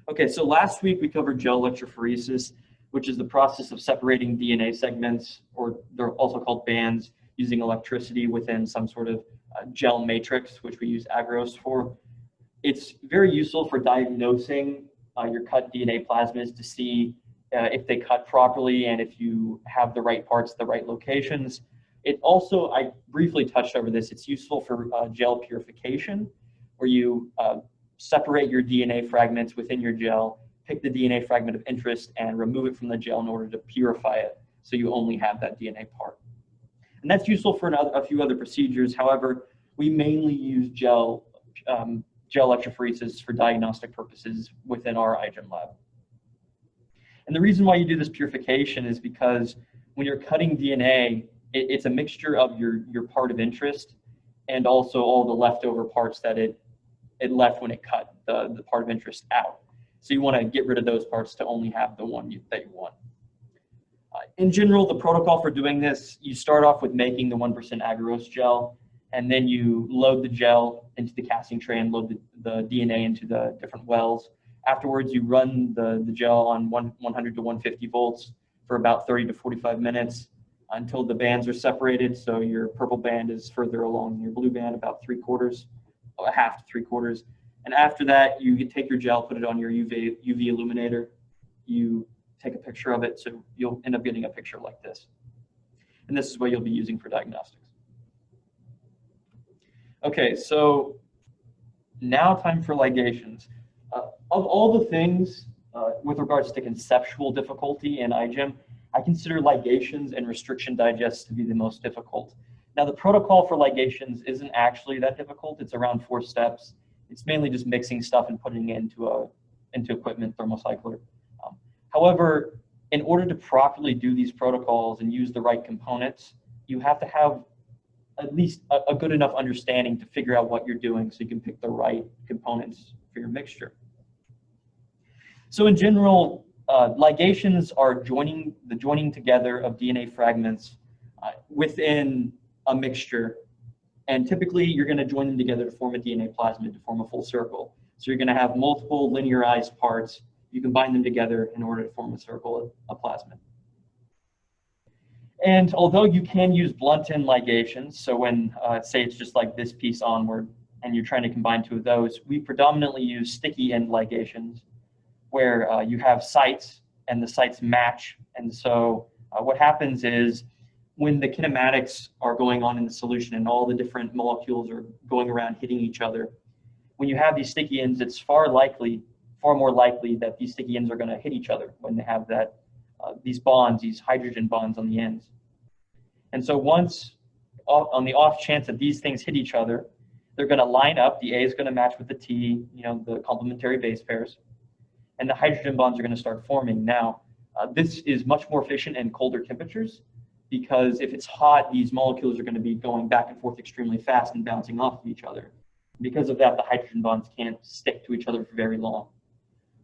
Okay, so last week we covered gel electrophoresis, which is the process of separating DNA segments, or they're also called bands, using electricity within some sort of gel matrix, which we use agarose for. It's very useful for diagnosing your cut DNA plasmids to see if they cut properly and if you have the right parts, the right locations. It also, I briefly touched over this, it's useful for gel purification, where you separate your DNA fragments within your gel, pick the DNA fragment of interest, and remove it from the gel in order to purify it, so you only have that DNA part. And that's useful for a few other procedures. However, we mainly use gel electrophoresis for diagnostic purposes within our iGEM lab. And the reason why you do this purification is because when you're cutting DNA, it's a mixture of your part of interest and also all the leftover parts that it left when it cut the part of interest out. So you want to get rid of those parts to only have the one that you want. In general, the protocol for doing this, you start off with making the 1% agarose gel, and then you load the gel into the casting tray and load the DNA into the different wells. Afterwards, you run the gel on 100 to 150 volts for about 30 to 45 minutes until the bands are separated. So your purple band is further along than your blue band, about 3/4, a half to 3/4. And after that, you take your gel, put it on your UV illuminator. You take a picture of it, so you'll end up getting a picture like this. And this is what you'll be using for diagnostics. Okay, so now time for ligations. Of all the things with regards to conceptual difficulty in iGEM, I consider ligations and restriction digests to be the most difficult. Now, the protocol for ligations isn't actually that difficult. It's around 4 steps. It's mainly just mixing stuff and putting it into equipment, thermocycler. However, in order to properly do these protocols and use the right components, you have to have at least a good enough understanding to figure out what you're doing so you can pick the right components for your mixture. So in general, ligations are the joining together of DNA fragments within a mixture. And typically, you're going to join them together to form a DNA plasmid, to form a full circle. So you're going to have multiple linearized parts. You combine them together in order to form a circle, a plasmid. And although you can use blunt-end ligations, so when, say it's just like this piece onward, and you're trying to combine 2 of those, we predominantly use sticky-end ligations, where you have sites, and the sites match. And so what happens is, when the kinematics are going on in the solution and all the different molecules are going around hitting each other, when you have these sticky ends, it's far more likely that these sticky ends are going to hit each other when they have that these bonds, these hydrogen bonds on the ends. And so once, on the off chance that these things hit each other, they're going to line up. The A is going to match with the T, the complementary base pairs, and the hydrogen bonds are going to start forming. Now, this is much more efficient in colder temperatures, because if it's hot, these molecules are going to be going back and forth extremely fast and bouncing off of each other. Because of that, the hydrogen bonds can't stick to each other for very long.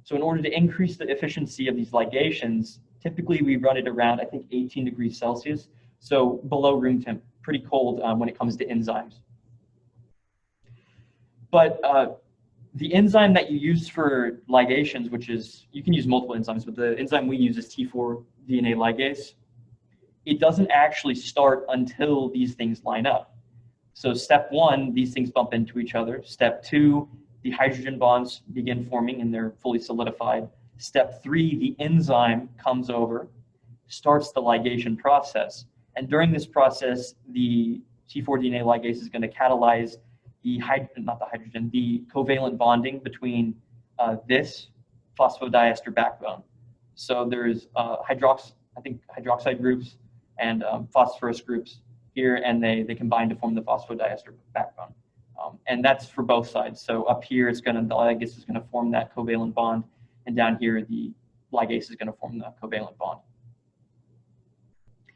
So in order to increase the efficiency of these ligations, typically we run it around, I think, 18 degrees Celsius, so below room temp, pretty cold when it comes to enzymes. But the enzyme that you use for ligations, which is, you can use multiple enzymes, but the enzyme we use is T4 DNA ligase. It doesn't actually start until these things line up. So step 1, these things bump into each other. Step 2, the hydrogen bonds begin forming and they're fully solidified. Step 3, the enzyme comes over, starts the ligation process. And during this process, the T4 DNA ligase is going to catalyze the covalent bonding between this phosphodiester backbone. So there's hydroxide groups and phosphorus groups here, and they combine to form the phosphodiester backbone. And that's for both sides. So up here, the ligase is going to form that covalent bond, and down here, the ligase is going to form the covalent bond.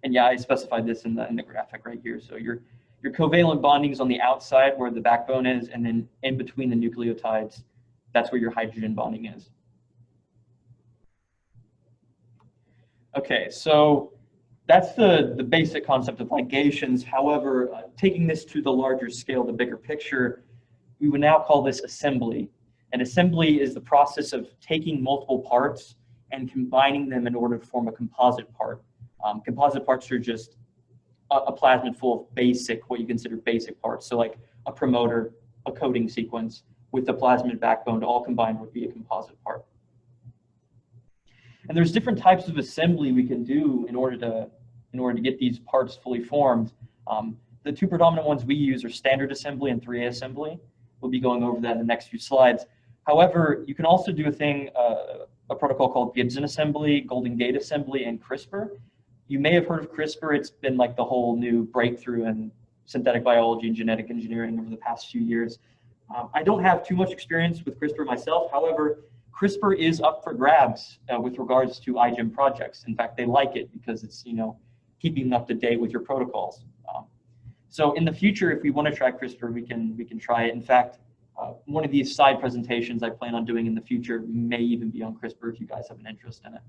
And yeah, I specified this in the graphic right here. So your covalent bonding is on the outside where the backbone is, and then in between the nucleotides, that's where your hydrogen bonding is. Okay, so that's the basic concept of ligations. However, taking this to the larger scale, the bigger picture, we would now call this assembly. And assembly is the process of taking multiple parts and combining them in order to form a composite part. Composite parts are just a plasmid full of basic, what you consider basic parts. So like a promoter, a coding sequence with a plasmid backbone all combined would be a composite part. And there's different types of assembly we can do in order to get these parts fully formed. The two predominant ones we use are standard assembly and 3A assembly. We'll be going over that in the next few slides. However, you can also do a protocol called Gibson assembly, Golden Gate assembly, and CRISPR. You may have heard of CRISPR. It's been like the whole new breakthrough in synthetic biology and genetic engineering over the past few years. I don't have too much experience with CRISPR myself. However, CRISPR is up for grabs with regards to iGEM projects. In fact, they like it because it's, keeping up to date with your protocols. So in the future, if we want to try CRISPR, we can try it. In fact, one of these side presentations I plan on doing in the future may even be on CRISPR if you guys have an interest in it.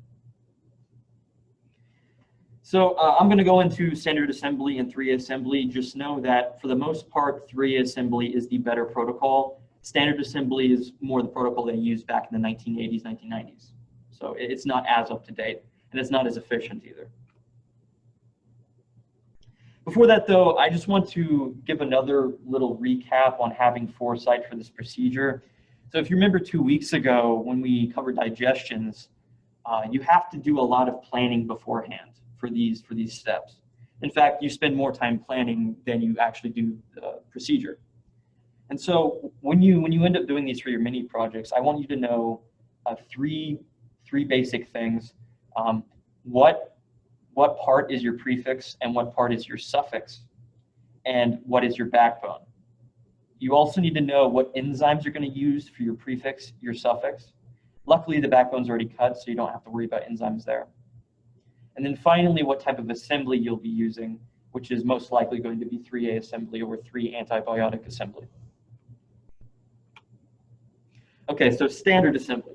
So I'm going to go into standard assembly and 3A assembly. Just know that for the most part, 3A assembly is the better protocol. Standard assembly is more the protocol they used back in the 1980s, 1990s. So it's not as up to date, and it's not as efficient either. Before that, though, I just want to give another little recap on having Foresight for this procedure. So if you remember 2 weeks ago when we covered digestions, you have to do a lot of planning beforehand for these steps. In fact, you spend more time planning than you actually do the procedure. And so when you end up doing these for your mini projects, I want you to know three basic things. What part is your prefix and what part is your suffix, and what is your backbone. You also need to know what enzymes you're going to use for your prefix, your suffix. Luckily, the backbone's already cut, so you don't have to worry about enzymes there. And then finally, what type of assembly you'll be using, which is most likely going to be 3A assembly or 3 antibiotic assembly. Okay, so standard assembly.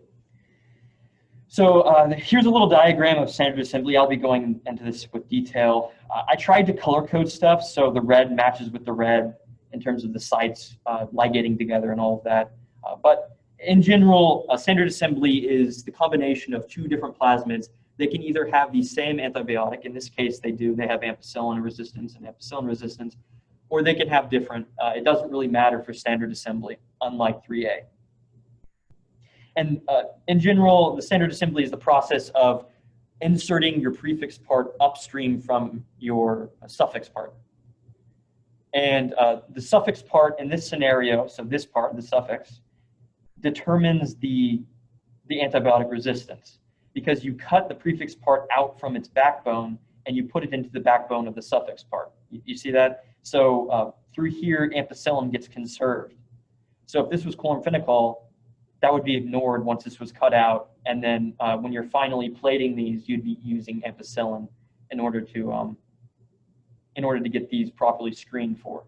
So here's a little diagram of standard assembly. I'll be going into this with detail. I tried to color code stuff so the red matches with the red in terms of the sites ligating together and all of that. But in general, standard assembly is the combination of two different plasmids. They can either have the same antibiotic, in this case they do, they have ampicillin resistance and ampicillin resistance, or they can have different. It doesn't really matter for standard assembly, unlike 3A. And in general, the standard assembly is the process of inserting your prefix part upstream from your suffix part. And the suffix part in this scenario, so this part, the suffix, determines the antibiotic resistance, because you cut the prefix part out from its backbone and you put it into the backbone of the suffix part. You see that? So through here, ampicillin gets conserved. So if this was chloramphenicol, that would be ignored once this was cut out, and then when you're finally plating these, you'd be using ampicillin in order to get these properly screened for.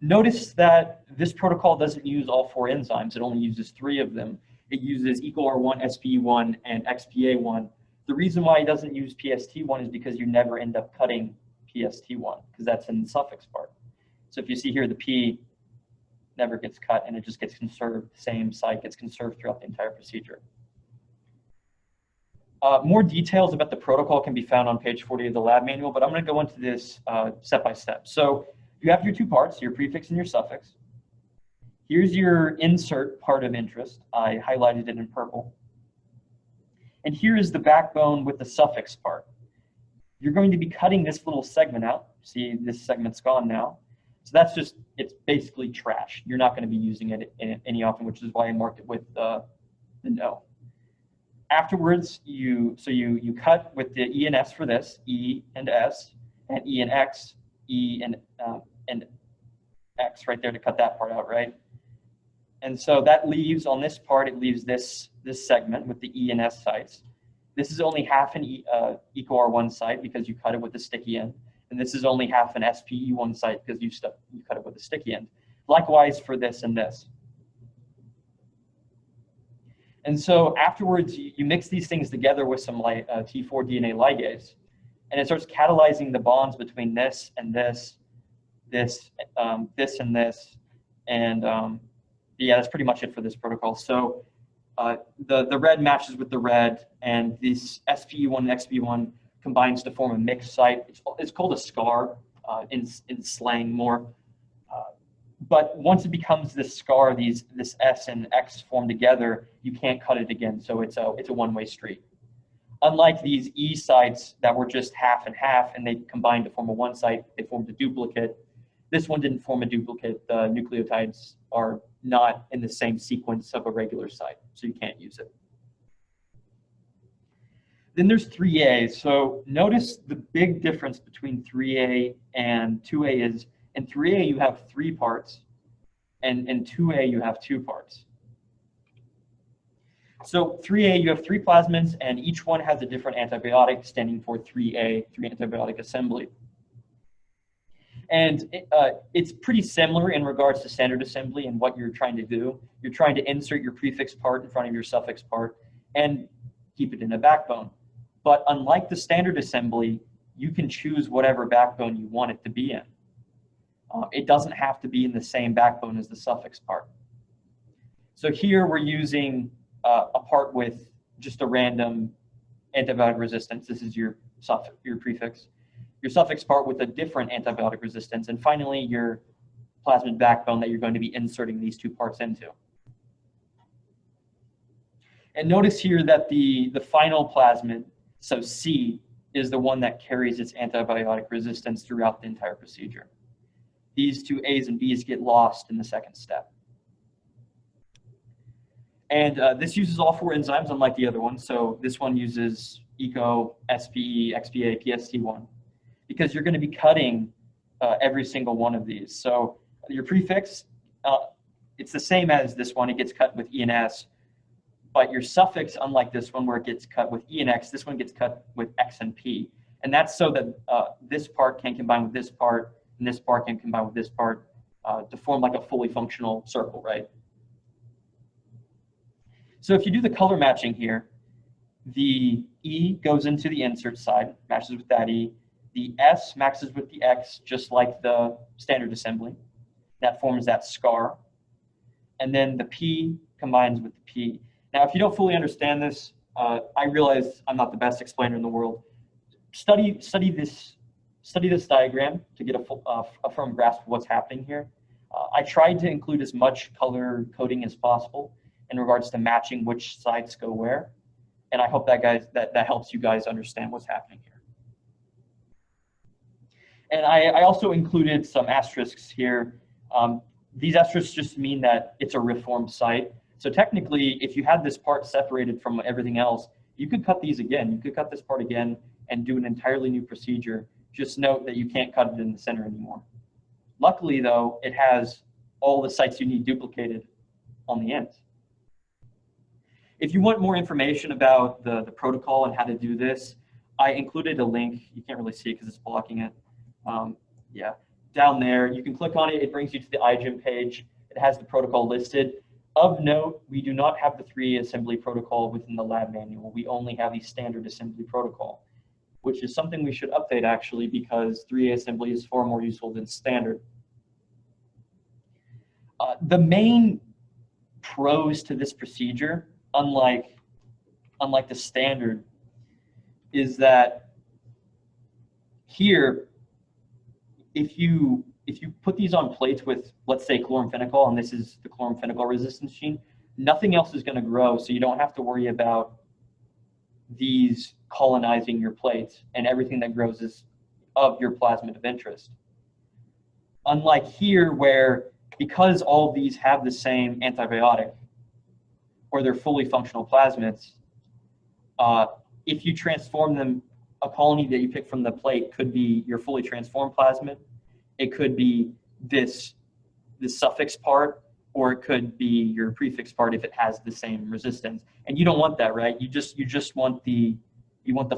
Notice that this protocol doesn't use all 4 enzymes; it only uses 3 of them. It uses EcoR1, SPE1, and XPA1. The reason why it doesn't use PST1 is because you never end up cutting PST1, because that's in the suffix part. So if you see here, the P never gets cut, and it just gets conserved. The same site gets conserved throughout the entire procedure. More details about the protocol can be found on page 40 of the lab manual, but I'm going to go into this step by step. So you have your 2 parts, your prefix and your suffix. Here's your insert part of interest. I highlighted it in purple. And here is the backbone with the suffix part. You're going to be cutting this little segment out. See, this segment's gone now. So that's just, it's basically trash. You're not going to be using it any often, which is why I marked it with the no. Afterwards, you cut with the E and S for this, E and S, and E and X, E and X right there to cut that part out, right? And so that leaves, on this part, it leaves this segment with the E and S sites. This is only half an EcoR1 site because you cut it with the sticky end. And this is only half an SPE1 site because you cut it with a sticky end. Likewise for this and this. And so afterwards, you mix these things together with some T4 DNA ligase, and it starts catalyzing the bonds between this and this, this and this, and yeah, that's pretty much it for this protocol. So the red matches with the red, and this SPE1 and XP1 combines to form a mixed site. It's called a scar in slang more. But once it becomes this scar, this S and X form together, you can't cut it again. So it's a one-way street. Unlike these E sites that were just half and half, and they combined to form a one site, they formed a duplicate. This one didn't form a duplicate. The nucleotides are not in the same sequence of a regular site, so you can't use it. Then there's 3A. So notice the big difference between 3A and 2A is in 3A you have 3 parts, and in 2A you have 2 parts. So 3A, you have 3 plasmids, and each one has a different antibiotic standing for 3A, 3 antibiotic assembly. And it's pretty similar in regards to standard assembly and what you're trying to do. You're trying to insert your prefix part in front of your suffix part and keep it in a backbone. But unlike the standard assembly, you can choose whatever backbone you want it to be in. It doesn't have to be in the same backbone as the suffix part. So here we're using a part with just a random antibiotic resistance. This is your prefix. Your suffix part with a different antibiotic resistance, and finally your plasmid backbone that you're going to be inserting these 2 parts into. And notice here that the final plasmid, so C, is the one that carries its antibiotic resistance throughout the entire procedure. These 2 A's and B's get lost in the second step. And this uses all 4 enzymes, unlike the other one. So this one uses ECO, SPE, XPA, PST1, because you're going to be cutting every single one of these. So your prefix, it's the same as this one. It gets cut with E and S. But your suffix, unlike this one where it gets cut with E and X, this one gets cut with X and P. And that's so that this part can combine with this part, and this part can combine with this part to form like a fully functional circle, right? So if you do the color matching here, the E goes into the insert side, matches with that E. The S matches with the X, just like the standard assembly. That forms that scar. And then the P combines with the P. Now, if you don't fully understand this, I realize I'm not the best explainer in the world. Study this diagram to get a firm grasp of what's happening here. I tried to include as much color coding as possible in regards to matching which sides go where. And I hope that helps you guys understand what's happening here. And I also included some asterisks here. These asterisks just mean that it's a reformed site. So technically, if you had this part separated from everything else, you could cut these again. You could cut this part again and do an entirely new procedure. Just note that you can't cut it in the center anymore. Luckily, though, it has all the sites you need duplicated on the ends. If you want more information about the protocol and how to do this, I included a link. You can't really see it because it's blocking it. Yeah, down there, you can click on it. It brings you to the iGEM page. It has the protocol listed. Of note, we do not have the 3A assembly protocol within the lab manual. We only have the standard assembly protocol, which is something we should update actually, because 3A assembly is far more useful than standard. The main pros to this procedure, unlike the standard, is that here, if you put these on plates with, let's say, chloramphenicol, and this is the chloramphenicol resistance gene, nothing else is going to grow, so you don't have to worry about these colonizing your plates, and everything that grows is of your plasmid of interest. Unlike here, where because all of these have the same antibiotic, or they're fully functional plasmids, if you transform them, a colony that you pick from the plate could be your fully transformed plasmid. It could be this suffix part, or it could be your prefix part if it has the same resistance. And you don't want that, right? You just want the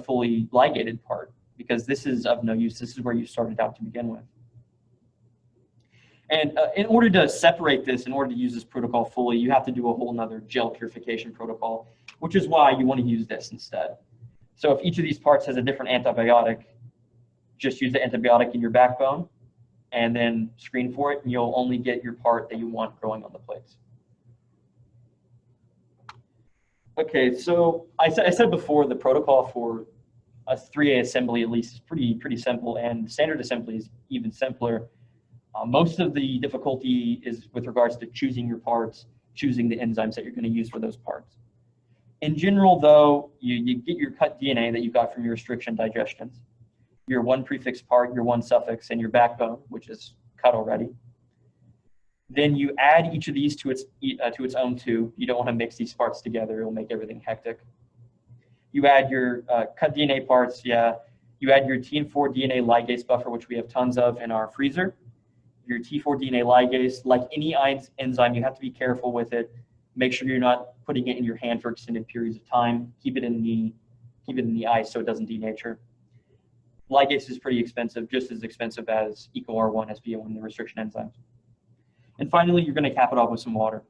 fully ligated part, because this is of no use. This is where you started out to begin with. And in order to separate this, in order to use this protocol fully, you have to do a whole nother gel purification protocol, which is why you want to use this instead. So if each of these parts has a different antibiotic, just use the antibiotic in your backbone and then screen for it, and you'll only get your part that you want growing on the plates. Okay, so I said before the protocol for a 3A assembly at least is pretty simple, and standard assembly is even simpler. Most of the difficulty is with regards to choosing your parts, choosing the enzymes that you're going to use for those parts. In general, though, you get your cut DNA that you got from your restriction digestions, your one prefix part, your one suffix, and your backbone, which is cut already. Then you add each of these to its own tube. You don't want to mix these parts together. It'll make everything hectic. You add your cut DNA parts, yeah. You add your T4 DNA ligase buffer, which we have tons of in our freezer. Your T4 DNA ligase, like any enzyme, you have to be careful with it. Make sure you're not putting it in your hand for extended periods of time. Keep it in the ice so it doesn't denature. Ligase is pretty expensive, just as expensive as EcoR1, SPO1, the restriction enzymes. And finally, you're going to cap it off with some water.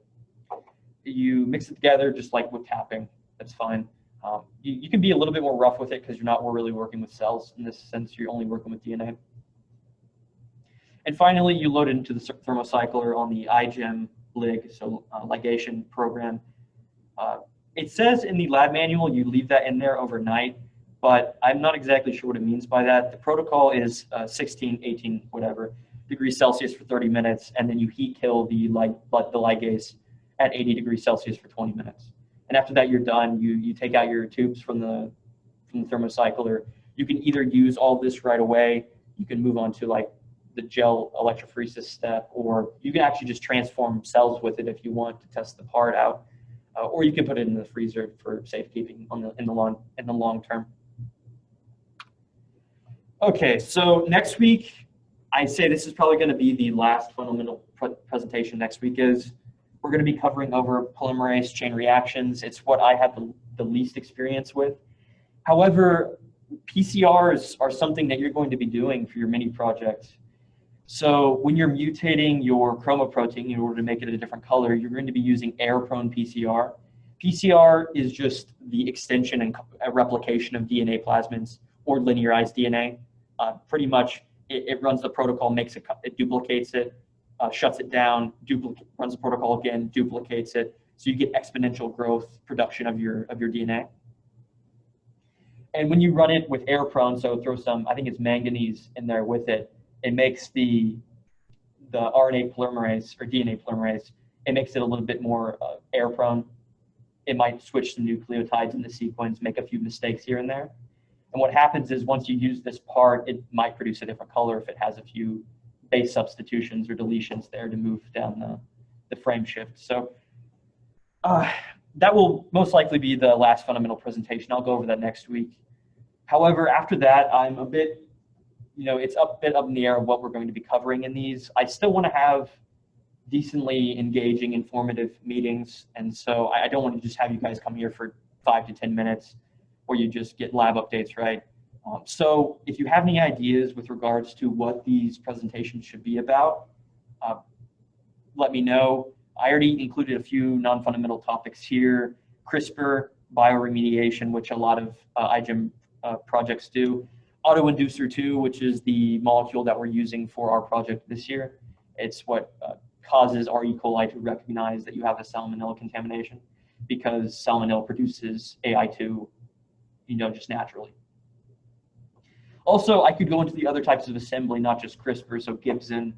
You mix it together just like with capping. That's fine. You can be a little bit more rough with it because you're not really working with cells. In this sense, you're only working with DNA. And finally, you load it into the thermocycler on the iGEM ligation program. It says in the lab manual you leave that in there overnight, but I'm not exactly sure what it means by that. The protocol is 16, 18, whatever, degrees Celsius for 30 minutes, and then you heat kill the ligase at 80 degrees Celsius for 20 minutes. And after that, you're done. You take out your tubes from the thermocycler. You can either use all this right away. You can move on to like the gel electrophoresis step, or you can actually just transform cells with it if you want to test the part out, or you can put it in the freezer for safekeeping in the long term. Okay, so next week, I'd say this is probably going to be the last fundamental presentation next week. We're going to be covering over polymerase chain reactions. It's what I have the least experience with. However, PCRs are something that you're going to be doing for your mini project. So when you're mutating your chromoprotein in order to make it a different color, you're going to be using air-prone PCR. PCR is just the extension and replication of DNA plasmids or linearized DNA. Pretty much, it runs the protocol, it duplicates it, shuts it down, runs the protocol again, duplicates it. So you get exponential growth production of your DNA. And when you run it with air-prone, so throw some, I think it's manganese in there with it, it makes the RNA polymerase or DNA polymerase, it makes it a little bit more air-prone. It might switch some nucleotides in the sequence, make a few mistakes here and there. And what happens is once you use this part, it might produce a different color if it has a few base substitutions or deletions there to move down the frame shift. So that will most likely be the last fundamental presentation. I'll go over that next week. However, after that, I'm a bit, it's a bit up in the air of what we're going to be covering in these. I still want to have decently engaging, informative meetings. And so I don't want to just have you guys come here for 5 to 10 minutes where you just get lab updates, right? So if you have any ideas with regards to what these presentations should be about, let me know. I already included a few non-fundamental topics here. CRISPR, bioremediation, which a lot of iGEM projects do. Autoinducer 2, which is the molecule that we're using for our project this year. It's what causes our E. coli to recognize that you have a salmonella contamination, because salmonella produces AI2, just naturally. Also, I could go into the other types of assembly, not just CRISPR, so Gibson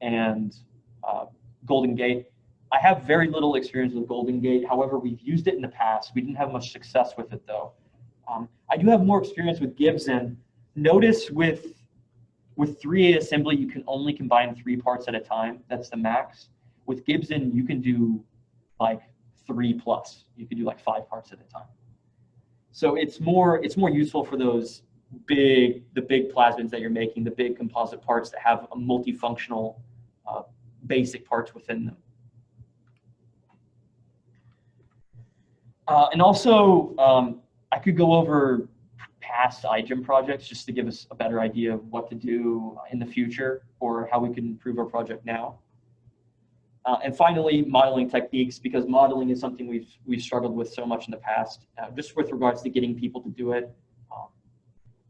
and Golden Gate. I have very little experience with Golden Gate. However, we've used it in the past. We didn't have much success with it, though. I do have more experience with Gibson. Notice with 3A assembly, you can only combine 3 parts at a time. That's the max. With Gibson, you can do like 3+. You can do like 5 parts at a time. So it's more useful for those the big plasmids that you're making, the big composite parts that have a multifunctional basic parts within them. And also, I could go over past iGEM projects just to give us a better idea of what to do in the future or how we can improve our project now. And finally, modeling techniques, because modeling is something we've struggled with so much in the past, just with regards to getting people to do it.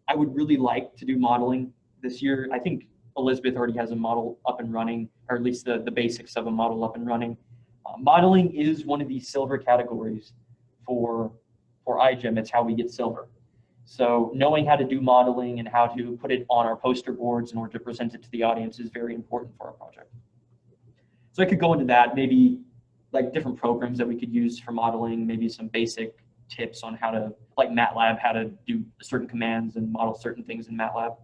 I would really like to do modeling this year. I think Elizabeth already has a model up and running, or at least the basics of a model up and running. Modeling is one of these silver categories for iGEM, it's how we get silver. So knowing how to do modeling and how to put it on our poster boards in order to present it to the audience is very important for our project. So I could go into that, maybe like different programs that we could use for modeling, maybe some basic tips on how to, like MATLAB, how to do certain commands and model certain things in MATLAB.